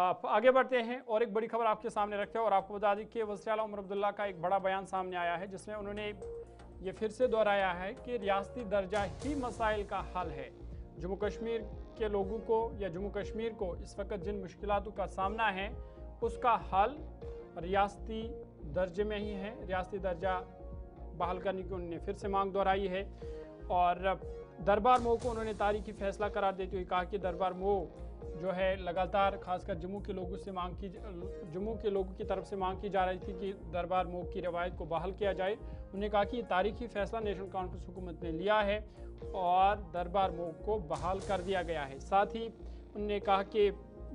आप आगे बढ़ते हैं और एक बड़ी खबर आपके सामने रखते हैं और आपको बता दें कि वज़ीर आला उमर अब्दुल्ला का एक बड़ा बयान सामने आया है जिसमें उन्होंने ये फिर से दोहराया है कि रियासती दर्जा ही मसाइल का हल है। जम्मू कश्मीर के लोगों को या जम्मू कश्मीर को इस वक्त जिन मुश्किलातों का सामना है उसका हल रियासती दर्जे में ही है। रियासती दर्जा बहाल करने की उन्होंने फिर से मांग दोहराई है और दरबार मोह को उन्होंने तारीखी फैसला करार देते हुए कहा कि दरबार मोह जो है लगातार खासकर जम्मू के लोगों की तरफ से मांग की जा रही थी कि दरबार मोह की रवायत को बहाल किया जाए। उन्होंने कहा कि ये तारीखी फैसला नेशनल कॉन्फ्रेंस हुकूमत ने लिया है और दरबार मोह को बहाल कर दिया गया है। साथ ही उन्होंने कहा कि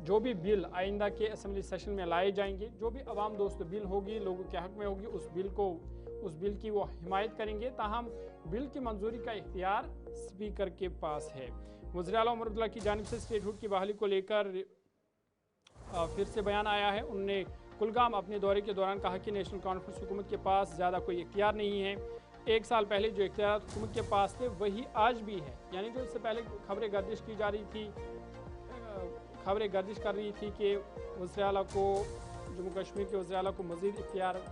जो भी बिल आइंदा के असम्बली सेशन में लाए जाएंगे, जो भी अवाम दोस्त बिल होगी, लोगों के हक में होगी, उस बिल की वो हिमायत करेंगे। ताहम बिल की मंजूरी का इख्तियार स्पीकर के पास है। वज़ीर आला उमर अब्दुल्ला की जानिब से स्टेटहुड की बहाली को लेकर फिर से बयान आया है। उन्होंने कुलगाम अपने दौरे के दौरान कहा कि नेशनल कॉन्फ्रेंस हुकूमत के पास ज़्यादा कोई इख्तियार नहीं है। एक साल पहले जो इख्तियार हुकूमत के पास थे वही आज भी है। यानी जो इससे पहले खबरें गर्दिश की जा रही थी, खबरें गर्दिश कर रही थी कि वज़ीर आला को, जम्मू कश्मीर के वज़ीर आला को मज़ीद इख्तियार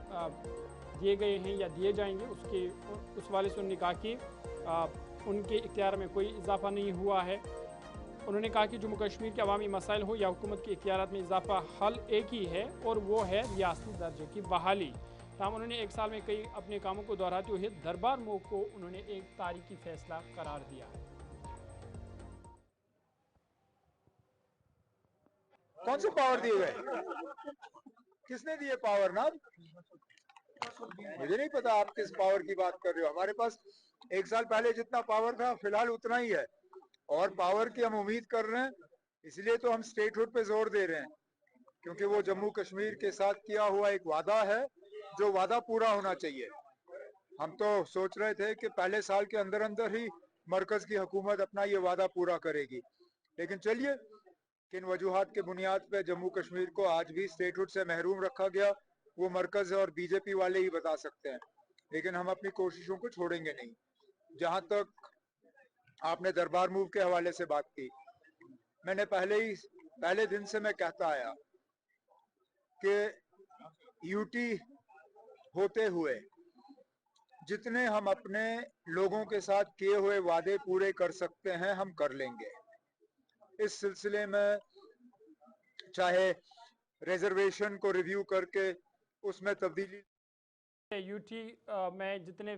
दिए गए हैं या दिए जाएंगे, उस वाले से उन्होंने कहा कि उनके इख्तियार में कोई इजाफा नहीं हुआ है। उन्होंने कहा कि जम्मू कश्मीर के अवामी मसाइल हो या हुकूमत के इख्तियारात में इजाफा, हल एक ही है और वो है रियासती दर्जे की बहाली। तमाम उन्होंने एक साल में कई अपने कामों को दोहराते हुए दरबार मोह को उन्होंने एक तारीखी फैसला करार दिया। कौन से पावर दिए गए? किसने दिए पावर ना? मुझे नहीं पता आप किस पावर की बात कर रहे हो। हमारे पास एक साल पहले जितना पावर था फिलहाल उतना ही है और पावर की हम उम्मीद कर रहे हैं। इसलिए तो हम स्टेटहुड पे जोर दे रहे हैं क्योंकि वो जम्मू कश्मीर के साथ किया हुआ एक वादा है जो वादा पूरा होना चाहिए। हम तो सोच रहे थे कि पहले साल के अंदर अंदर ही मरकज की हुकूमत अपना ये वादा पूरा करेगी, लेकिन चलिए किन वजूहात के बुनियाद पे जम्मू कश्मीर को आज भी स्टेटहुड से महरूम रखा गया वो मरकज और बीजेपी वाले ही बता सकते हैं, लेकिन हम अपनी कोशिशों को छोड़ेंगे नहीं। जहां तक आपने दरबार मूव के हवाले से बात की, मैंने पहले दिन से मैं कहता आया कि यूटी होते हुए जितने हम अपने लोगों के साथ किए हुए वादे पूरे कर सकते हैं हम कर लेंगे। इस सिलसिले में चाहे रिजर्वेशन को रिव्यू करके उसमें तब्दीली, यूटी में जितने